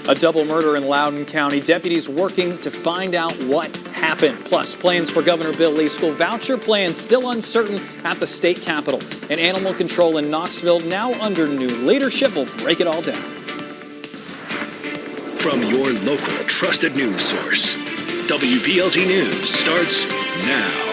A double murder in Loudoun County. Deputies working to find out what happened. Plus, plans for Governor Bill Lee's school voucher plan still uncertain at the state capitol. And animal control in Knoxville now under new leadership. We'll break it all down. From your local trusted news source, WVLT News starts now.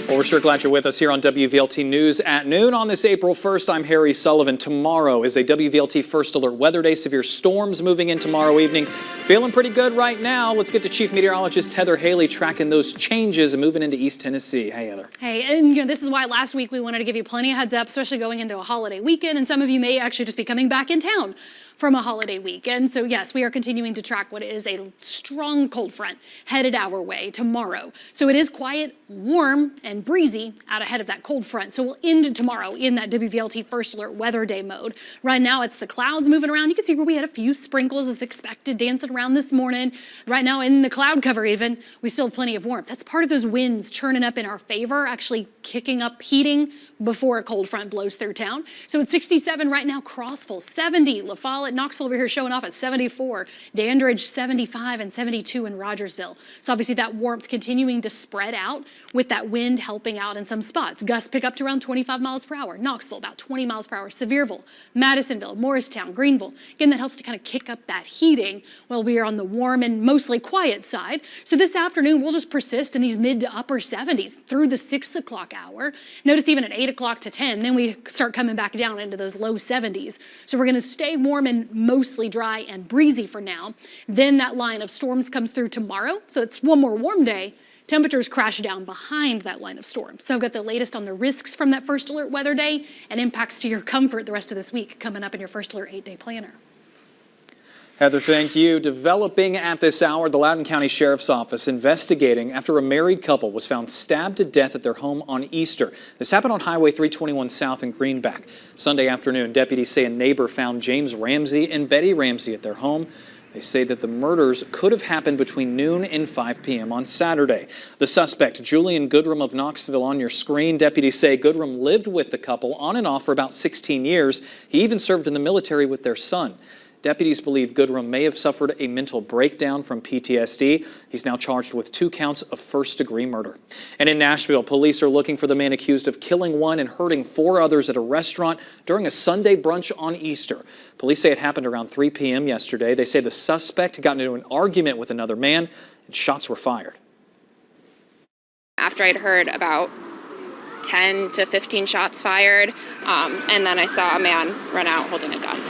Well, we're sure glad you're with us here on WVLT News at noon on this April 1st. I'm Harry Sullivan. Tomorrow is a WVLT First Alert Weather Day. Severe storms moving in tomorrow evening. Feeling pretty good right now. Let's get to Chief Meteorologist Heather Haley tracking those changes and moving into East Tennessee. Hey, Heather. Hey, and this is why last week we wanted to give you plenty of heads up, especially going into a holiday weekend, and some of you may actually just be coming back in town from a holiday weekend. So yes, we are continuing to track what is a strong cold front headed our way tomorrow. So it is quiet, warm, and breezy out ahead of that cold front. So we'll end tomorrow in that WVLT First Alert Weather Day mode. Right now it's the clouds moving around. You can see where we had a few sprinkles as expected dancing around this morning. Right now in the cloud cover even, we still have plenty of warmth. That's part of those winds churning up in our favor, actually kicking up heating before a cold front blows through town. So it's 67 right now, Crossville 70, La Follette, Knoxville over here showing off at 74, Dandridge 75 and 72 in Rogersville. So obviously that warmth continuing to spread out with that wind helping out in some spots. Gusts pick up to around 25 miles per hour. Knoxville about 20 miles per hour. Sevierville, Madisonville, Morristown, Greenville. Again, that helps to kind of kick up that heating while we are on the warm and mostly quiet side. So this afternoon we'll just persist in these mid to upper 70s through the 6 o'clock hour. Notice even at 8 o'clock to 10, then we start coming back down into those low 70s. So we're going to stay warm and mostly dry and breezy for now. Then that line of storms comes through tomorrow. So it's one more warm day. Temperatures crash down behind that line of storms. So I've got the latest on the risks from that First Alert Weather Day and impacts to your comfort the rest of this week coming up in your First Alert 8-day planner. Heather, thank you. Developing at this hour, the Loudoun County Sheriff's Office investigating after a married couple was found stabbed to death at their home on Easter. This happened on Highway 321 South in Greenback. Sunday afternoon, deputies say a neighbor found James Ramsey and Betty Ramsey at their home. They say that the murders could have happened between noon and 5 p.m. on Saturday. The suspect, Julian Goodrum of Knoxville, on your screen. Deputies say Goodrum lived with the couple on and off for about 16 years. He even served in the military with their son. Deputies believe Goodrum may have suffered a mental breakdown from PTSD. He's now charged with 2 counts of first-degree murder. And in Nashville, police are looking for the man accused of killing one and hurting 4 others at a restaurant during a Sunday brunch on Easter. Police say it happened around 3 p.m. yesterday. They say the suspect got into an argument with another man and shots were fired. After I'd heard about 10 to 15 shots fired, and then I saw a man run out holding a gun.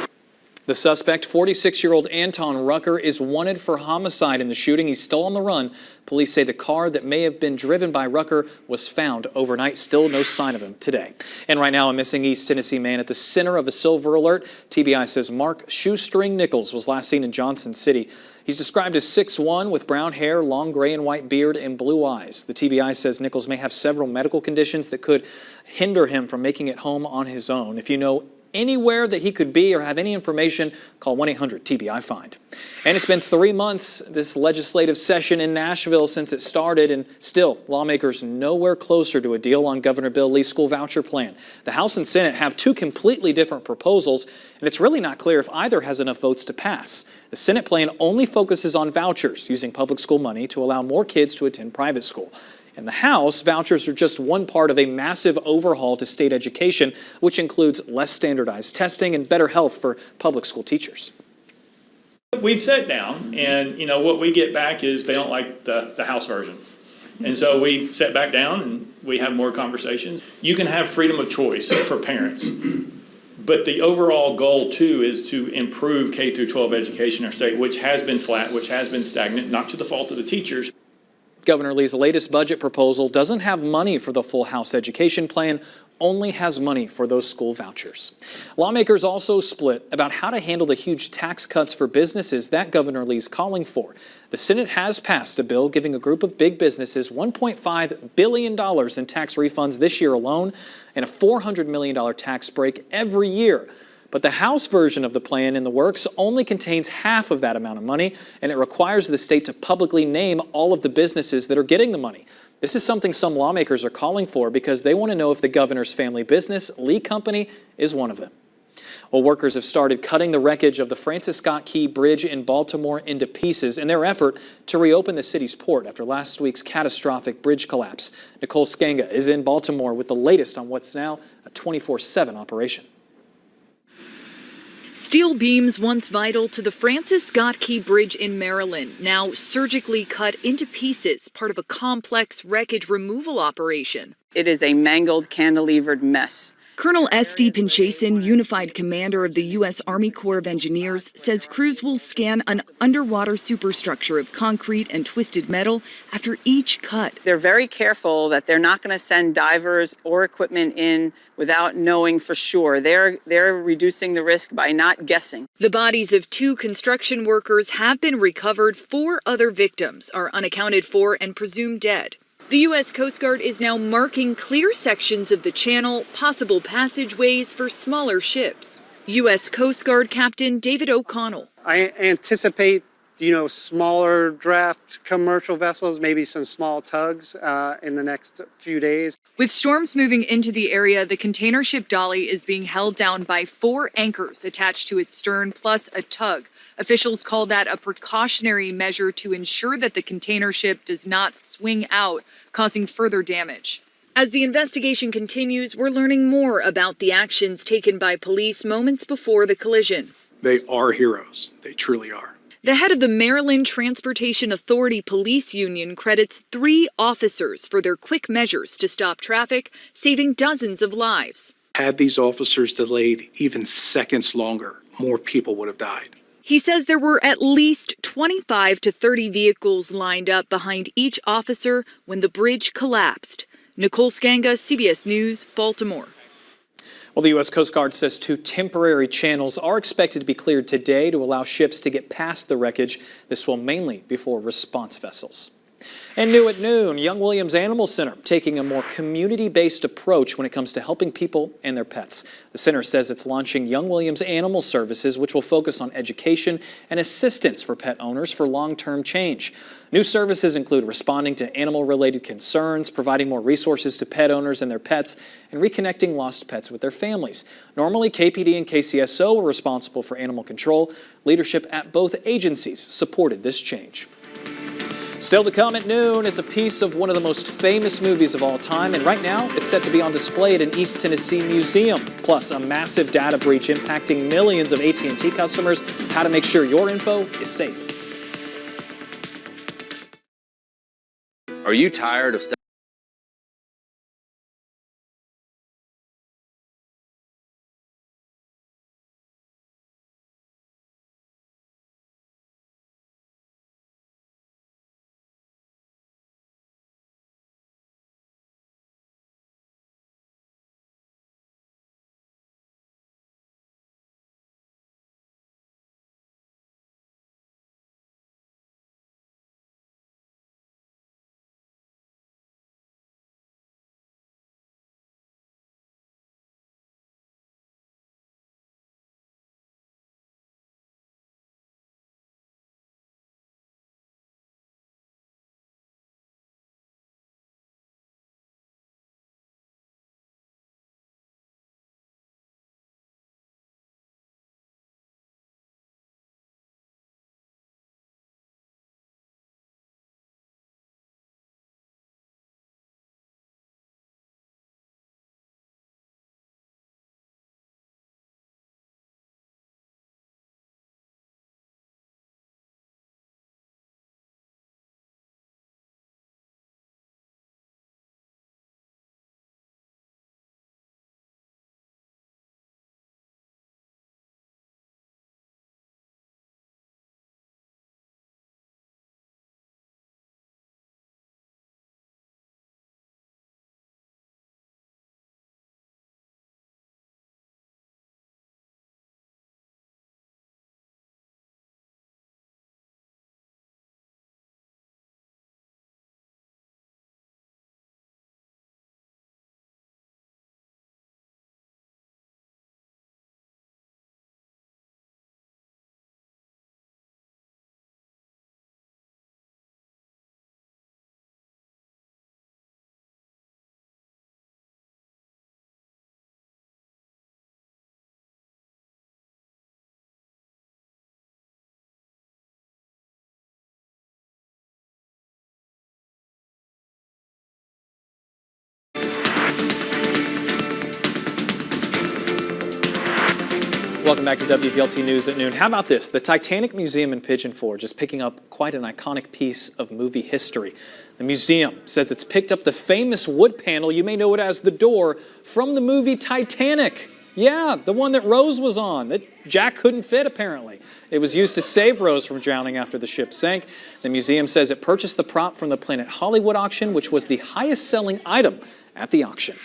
The suspect, 46-year-old Anton Rucker, is wanted for homicide in the shooting. He's still on the run. Police say the car that may have been driven by Rucker was found overnight. Still no sign of him today. And right now, a missing East Tennessee man at the center of a silver alert. TBI says Mark Shoestring Nichols was last seen in Johnson City. He's described as 6'1", with brown hair, long gray and white beard, and blue eyes. The TBI says Nichols may have several medical conditions that could hinder him from making it home on his own. If you know anywhere that he could be or have any information, call 1-800-TBI-FIND. And it's been 3 months, this legislative session in Nashville, since it started, and still, lawmakers nowhere closer to a deal on Governor Bill Lee's school voucher plan. The House and Senate have 2 completely different proposals, and it's really not clear if either has enough votes to pass. The Senate plan only focuses on vouchers, using public school money to allow more kids to attend private school. In the House, vouchers are just one part of a massive overhaul to state education, which includes less standardized testing and better health for public school teachers. We've sat down, and what we get back is they don't like the House version. And so we sat back down and we have more conversations. You can have freedom of choice for parents. But the overall goal, too, is to improve K through 12 education in our state, which has been flat, which has been stagnant, not to the fault of the teachers. Governor Lee's latest budget proposal doesn't have money for the full House education plan, only has money for those school vouchers. Lawmakers also split about how to handle the huge tax cuts for businesses that Governor Lee's calling for. The Senate has passed a bill giving a group of big businesses $1.5 billion in tax refunds this year alone and a $400 million tax break every year. But the House version of the plan in the works only contains half of that amount of money, and it requires the state to publicly name all of the businesses that are getting the money. This is something some lawmakers are calling for because they want to know if the governor's family business, Lee Company, is one of them. Well, workers have started cutting the wreckage of the Francis Scott Key Bridge in Baltimore into pieces in their effort to reopen the city's port after last week's catastrophic bridge collapse. Nicole Skanga is in Baltimore with the latest on what's now a 24/7 operation. Steel beams once vital to the Francis Scott Key Bridge in Maryland, now surgically cut into pieces, part of a complex wreckage removal operation. It is a mangled, cantilevered mess. Colonel S.D. Pinchason, unified commander of the U.S. Army Corps of Engineers, says crews will scan an underwater superstructure of concrete and twisted metal after each cut. They're very careful that they're not going to send divers or equipment in without knowing for sure. They're reducing the risk by not guessing. The bodies of 2 construction workers have been recovered. 4 other victims are unaccounted for and presumed dead. The U.S. Coast Guard is now marking clear sections of the channel, possible passageways for smaller ships. U.S. Coast Guard Captain David O'Connell. I anticipate, smaller draft commercial vessels, maybe some small tugs in the next few days. With storms moving into the area, the container ship Dolly is being held down by 4 anchors attached to its stern plus a tug. Officials call that a precautionary measure to ensure that the container ship does not swing out, causing further damage. As the investigation continues, we're learning more about the actions taken by police moments before the collision. They are heroes. They truly are. The head of the Maryland Transportation Authority Police Union credits 3 officers for their quick measures to stop traffic, saving dozens of lives. Had these officers delayed even seconds longer, more people would have died. He says there were at least 25 to 30 vehicles lined up behind each officer when the bridge collapsed. Nicole Skanga, CBS News, Baltimore. Well, the U.S. Coast Guard says 2 temporary channels are expected to be cleared today to allow ships to get past the wreckage. This will mainly be for response vessels. And new at noon, Young Williams Animal Center taking a more community-based approach when it comes to helping people and their pets. The center says it's launching Young Williams Animal Services, which will focus on education and assistance for pet owners for long-term change. New services include responding to animal-related concerns, providing more resources to pet owners and their pets, and reconnecting lost pets with their families. Normally, KPD and KCSO were responsible for animal control. Leadership at both agencies supported this change. Still to come at noon, it's a piece of one of the most famous movies of all time, and right now it's set to be on display at an East Tennessee museum. Plus, a massive data breach impacting millions of AT&T customers. How to make sure your info is safe. Are you tired of Welcome back to WVLT News at noon. How about this? The Titanic Museum in Pigeon Forge is picking up quite an iconic piece of movie history. The museum says it's picked up the famous wood panel, you may know it as the door, from the movie Titanic. Yeah, the one that Rose was on, that Jack couldn't fit apparently. It was used to save Rose from drowning after the ship sank. The museum says it purchased the prop from the Planet Hollywood auction, which was the highest selling item at the auction.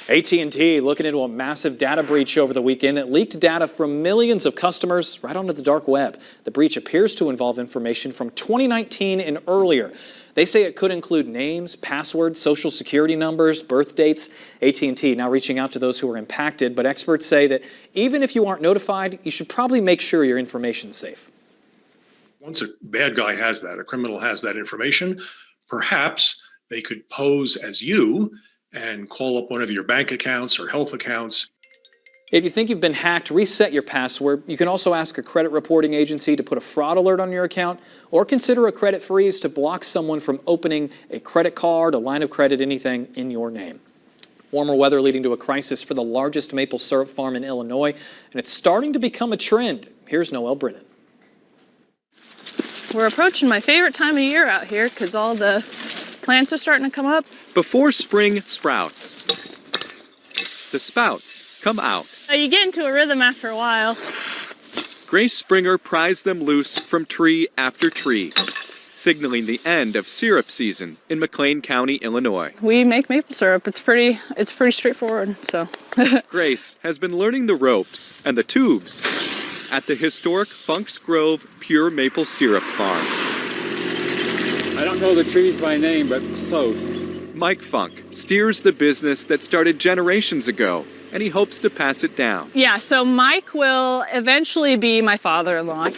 AT&T looking into a massive data breach over the weekend that leaked data from millions of customers right onto the dark web. The breach appears to involve information from 2019 and earlier. They say it could include names, passwords, social security numbers, birth dates. AT&T now reaching out to those who are impacted, but experts say that even if you aren't notified, you should probably make sure your information's safe. Once a bad guy has that, a criminal has that information, perhaps they could pose as you and call up one of your bank accounts or health accounts. If you think you've been hacked, reset your password. You can also ask a credit reporting agency to put a fraud alert on your account, or consider a credit freeze to block someone from opening a credit card, a line of credit, anything in your name. Warmer weather leading to a crisis for the largest maple syrup farm in Illinois, and it's starting to become a trend. Here's Noelle Brennan. We're approaching my favorite time of year out here because all the plants are starting to come up. Before spring sprouts, the spouts come out. You get into a rhythm after a while. Grace Springer pries them loose from tree after tree, signaling the end of syrup season in McLean County, Illinois. We make maple syrup. It's pretty straightforward, so. Grace has been learning the ropes and the tubes at the historic Funk's Grove Pure Maple Syrup Farm. I don't know the trees by name, but close. Mike Funk steers the business that started generations ago, and he hopes to pass it down. Yeah, so Mike will eventually be my father-in-law.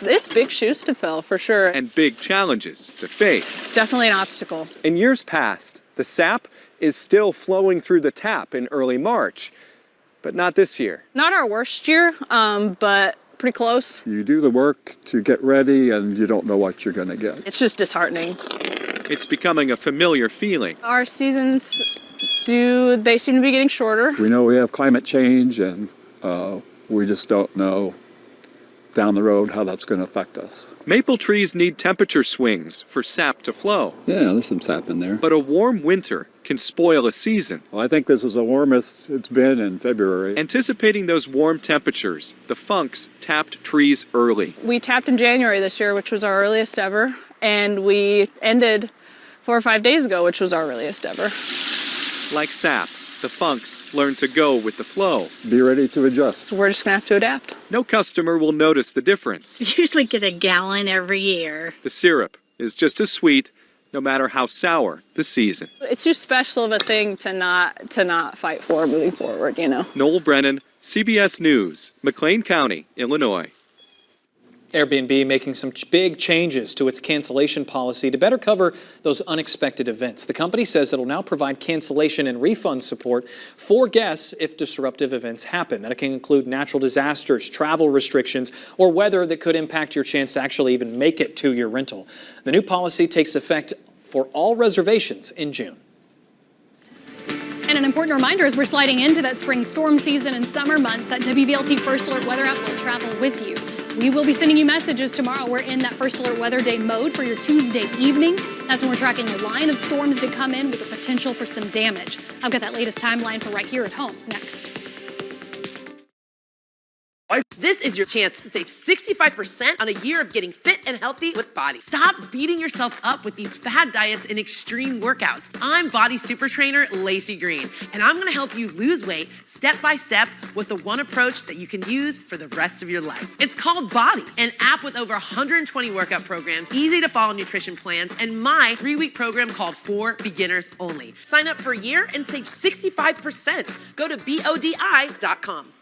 It's big shoes to fill, for sure. And big challenges to face. Definitely an obstacle. In years past, the sap is still flowing through the tap in early March, but not this year. Not our worst year, but pretty close. You do the work to get ready and you don't know what you're going to get. It's just disheartening. It's becoming a familiar feeling. Our seasons they seem to be getting shorter. We know we have climate change and we just don't know down the road how that's going to affect us. Maple trees need temperature swings for sap to flow. Yeah, there's some sap in there. But a warm winter can spoil a season. Well, I think this is the warmest it's been in February. Anticipating those warm temperatures, the Funks tapped trees early. We tapped in January this year, which was our earliest ever, and we ended 4 or 5 days ago, which was our earliest ever. Like sap, the Funks learn to go with the flow. Be ready to adjust. So we're just going to have to adapt. No customer will notice the difference. Usually get a gallon every year. The syrup is just as sweet, no matter how sour the season. It's too special of a thing to not fight for moving forward, you know. Noel Brennan, CBS News, McLean County, Illinois. Airbnb making some big changes to its cancellation policy to better cover those unexpected events. The company says it'll now provide cancellation and refund support for guests if disruptive events happen. That can include natural disasters, travel restrictions, or weather that could impact your chance to actually even make it to your rental. The new policy takes effect for all reservations in June. And an important reminder as we're sliding into that spring storm season and summer months, that WVLT First Alert Weather app will travel with you. We will be sending you messages tomorrow. We're in that First Alert Weather Day mode for your Tuesday evening. That's when we're tracking a line of storms to come in with the potential for some damage. I've got that latest timeline for right here at home next. This is your chance to save 65% on a year of getting fit and healthy with Body. Stop beating yourself up with these fad diets and extreme workouts. I'm Body Super Trainer Lacey Green, and I'm gonna help you lose weight step by step with the one approach that you can use for the rest of your life. It's called Body, an app with over 120 workout programs, easy to follow nutrition plans, and my 3-week program called For Beginners Only. Sign up for a year and save 65%. Go to BODI.com.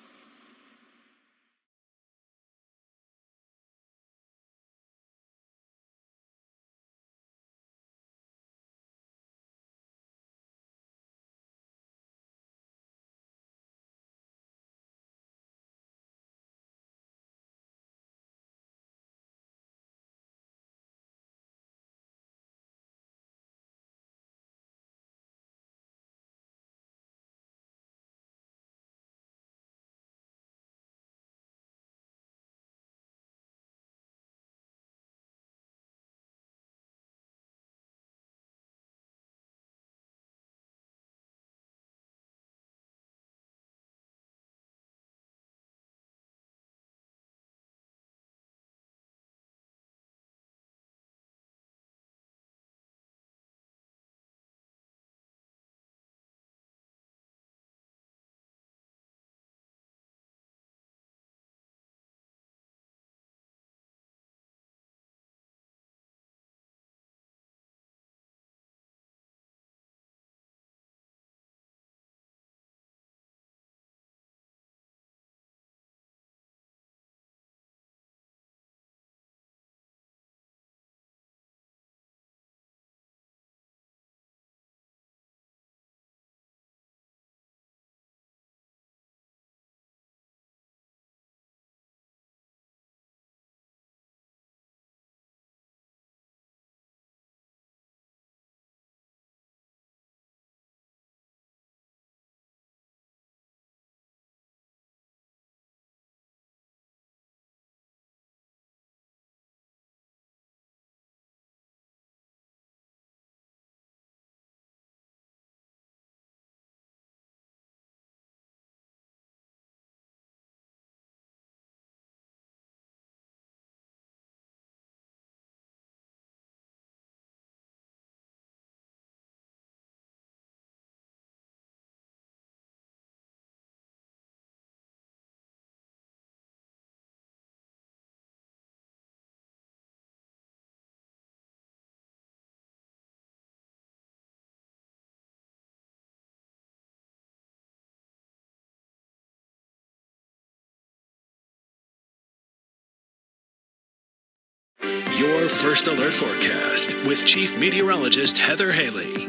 Your First Alert Forecast with Chief Meteorologist Heather Haley.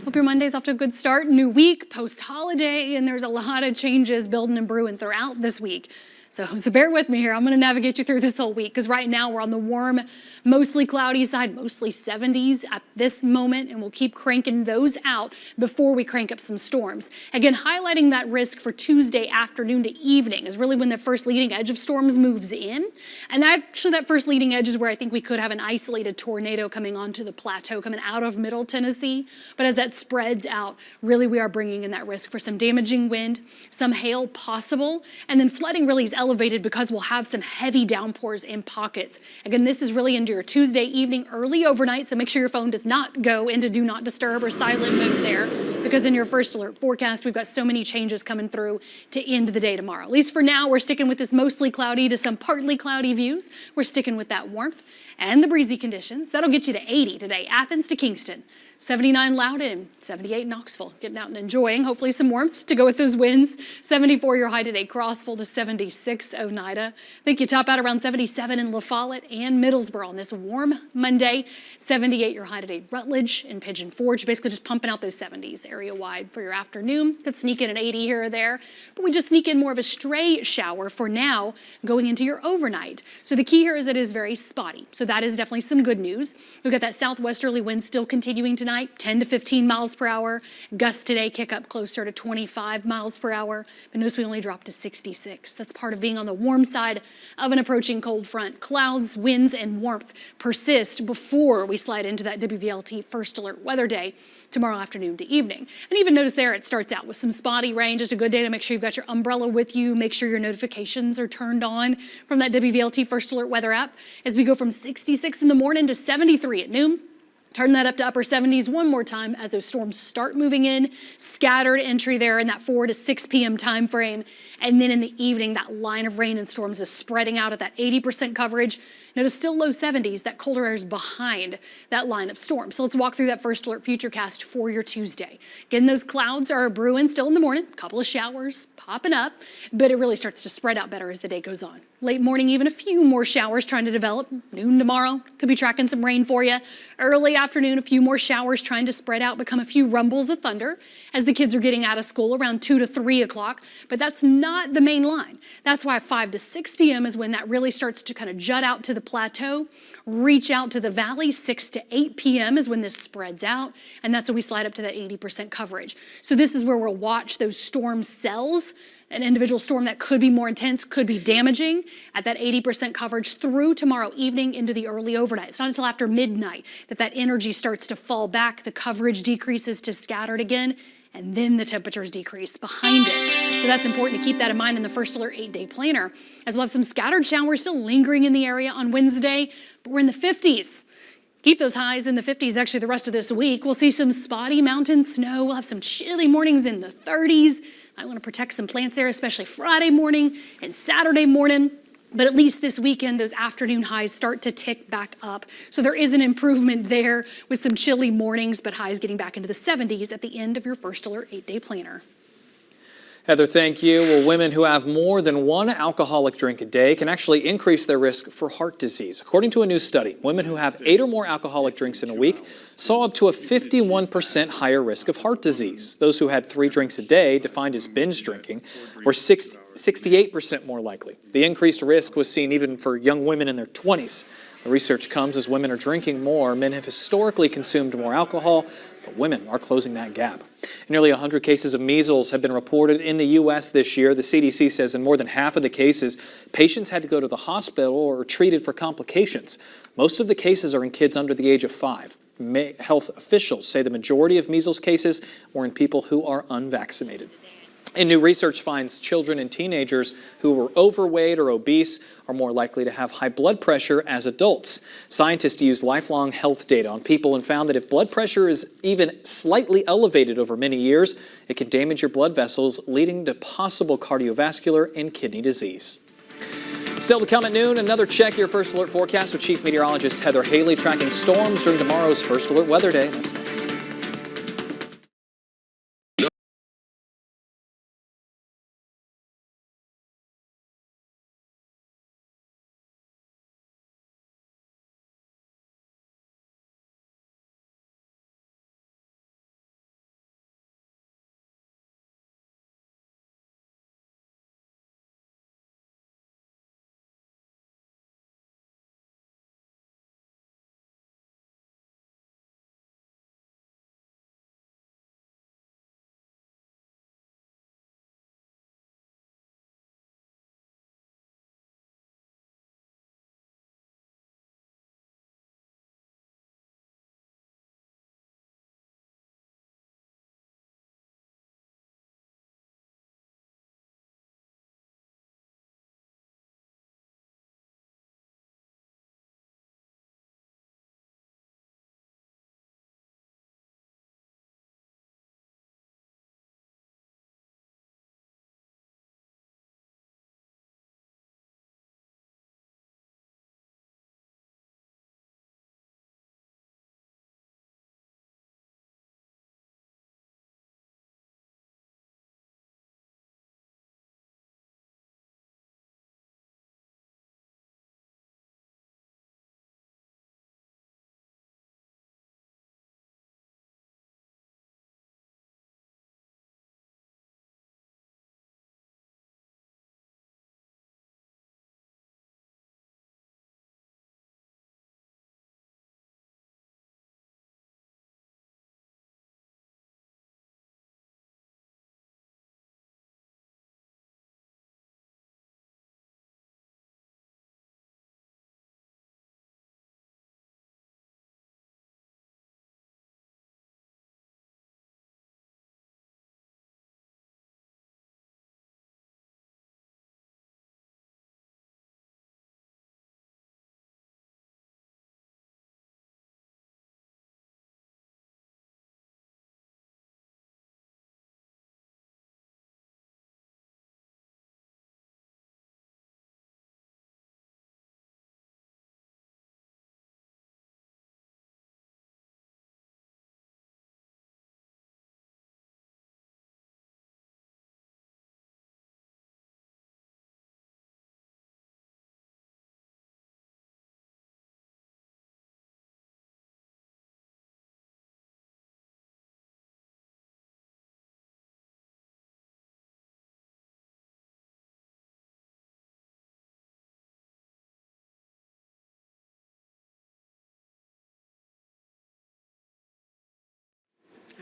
Hope your Monday's off to a good start. New week, post-holiday, and there's a lot of changes building and brewing throughout this week. So bear with me here. I'm going to navigate you through this whole week because right now we're on the warm, mostly cloudy side, mostly 70s at this moment, and we'll keep cranking those out before we crank up some storms. Again, highlighting that risk for Tuesday afternoon to evening is really when the first leading edge of storms moves in. And actually that first leading edge is where I think we could have an isolated tornado coming onto the plateau, coming out of Middle Tennessee. But as that spreads out, really we are bringing in that risk for some damaging wind, some hail possible, and then flooding really is elevated because we'll have some heavy downpours in pockets. Again, this is really into your Tuesday evening, early overnight, so make sure your phone does not go into do not disturb or silent mode there, because in your first alert forecast, we've got so many changes coming through to end the day tomorrow. At least for now, we're sticking with this mostly cloudy to some partly cloudy views. We're sticking with that warmth and the breezy conditions. That'll get you to 80 today, Athens to Kingston. 79 Loudoun, 78 Knoxville. Getting out and enjoying, hopefully some warmth to go with those winds. 74 your high today, Crossville to 76 Oneida. I think you top out around 77 in La Follette and Middlesboro on this warm Monday. 78 your high today, Rutledge and Pigeon Forge. Basically just pumping out those 70s area wide for your afternoon. Could sneak in an 80 here or there, but we just sneak in more of a stray shower for now going into your overnight. So the key here is it is very spotty. So that is definitely some good news. We've got that southwesterly wind still continuing tonight, 10 to 15 miles per hour. Gusts today kick up closer to 25 miles per hour, but notice we only dropped to 66. That's part of being on the warm side of an approaching cold front. Clouds, winds, and warmth persist before we slide into that WVLT first alert weather day tomorrow afternoon to evening. And even notice there it starts out with some spotty rain, just a good day to make sure you've got your umbrella with you, make sure your notifications are turned on from that WVLT first alert weather app as we go from 66 in the morning to 73 at noon. Turn that up to upper 70s one more time as those storms start moving in. Scattered entry there in that 4 to 6 p.m. time frame. And then in the evening, that line of rain and storms is spreading out at that 80% coverage. Notice still low 70s, that colder air is behind that line of storms. So let's walk through that first alert futurecast for your Tuesday. Again, those clouds are brewing still in the morning, a couple of showers popping up, but it really starts to spread out better as the day goes on. Late morning, even a few more showers trying to develop. Noon tomorrow, could be tracking some rain for you. Early afternoon, a few more showers trying to spread out, become a few rumbles of thunder as the kids are getting out of school around 2 to 3 o'clock, but that's not the main line. That's why 5 to 6 p.m. is when that really starts to kind of jut out to the plateau, reach out to the valley. 6 to 8 p.m. is when this spreads out, and that's when we slide up to that 80% coverage. So this is where we'll watch those storm cells. An individual storm that could be more intense, could be damaging at that 80% coverage through tomorrow evening into the early overnight. It's not until after midnight that that energy starts to fall back, the coverage decreases to scattered again, and then the temperatures decrease behind it. So that's important to keep that in mind in the first alert 8-day planner, as we'll have some scattered showers still lingering in the area on Wednesday, but we're in the 50s. Keep those highs in the 50s actually the rest of this week. We'll see some spotty mountain snow. We'll have some chilly mornings in the 30s. I want to protect some plants there, especially Friday morning and Saturday morning. But at least this weekend, those afternoon highs start to tick back up. So there is an improvement there with some chilly mornings, but highs getting back into the 70s at the end of your first alert 8-day planner. Heather, thank you. Well, women who have more than one alcoholic drink a day can actually increase their risk for heart disease. According to a new study, women who have 8 or more alcoholic drinks in a week saw up to a 51% higher risk of heart disease. Those who had 3 drinks a day, defined as binge drinking, were 68% more likely. The increased risk was seen even for young women in their 20s. The research comes as women are drinking more. Men have historically consumed more alcohol, but women are closing that gap. Nearly 100 cases of measles have been reported in the U.S. this year. The CDC says in more than half of the cases, patients had to go to the hospital or were treated for complications. Most of the cases are in kids under the age of 5. Health officials say the majority of measles cases were in people who are unvaccinated. And new research finds children and teenagers who are overweight or obese are more likely to have high blood pressure as adults. Scientists used lifelong health data on people and found that if blood pressure is even slightly elevated over many years, it can damage your blood vessels, leading to possible cardiovascular and kidney disease. Still to come at noon, another Check Your First Alert forecast with Chief Meteorologist Heather Haley tracking storms during tomorrow's First Alert Weather Day. That's next.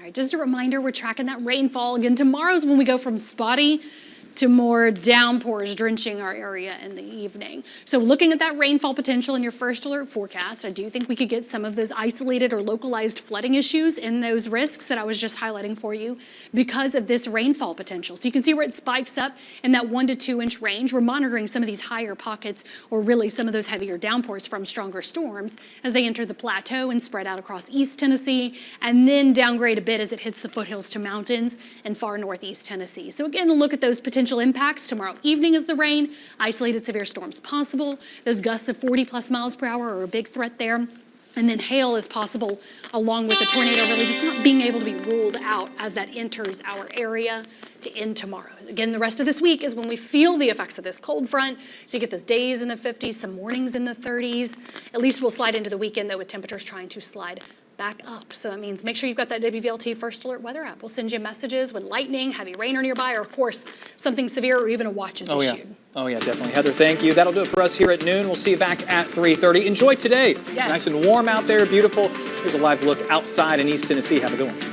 All right, just a reminder, we're tracking that rainfall. Again, tomorrow's when we go from spotty to more downpours drenching our area in the evening. So looking at that rainfall potential in your first alert forecast, I do think we could get some of those isolated or localized flooding issues in those risks that I was just highlighting for you because of this rainfall potential. So you can see where it spikes up in that 1 to 2 inch range. We're monitoring some of these higher pockets or really some of those heavier downpours from stronger storms as they enter the plateau and spread out across East Tennessee and then downgrade a bit as it hits the foothills to mountains and far northeast Tennessee. So again, look at those potential impacts tomorrow evening as the rain, isolated severe storms possible. Those gusts of 40+ miles per hour are a big threat there. And then hail is possible along with a tornado really just not being able to be ruled out as that enters our area to end tomorrow. Again, the rest of this week is when we feel the effects of this cold front. So you get those days in the 50s, some mornings in the 30s. At least we'll slide into the weekend though with temperatures trying to slide back up. So that means make sure you've got that WVLT First Alert weather app. We'll send you messages when lightning, heavy rain are nearby, or of course, something severe or even a watch is issued. Oh yeah, definitely. Heather, thank you. That'll do it for us here at noon. We'll see you back at 3:30. Enjoy today. Yes. Nice and warm out there, beautiful. Here's a live look outside in East Tennessee. Have a good one.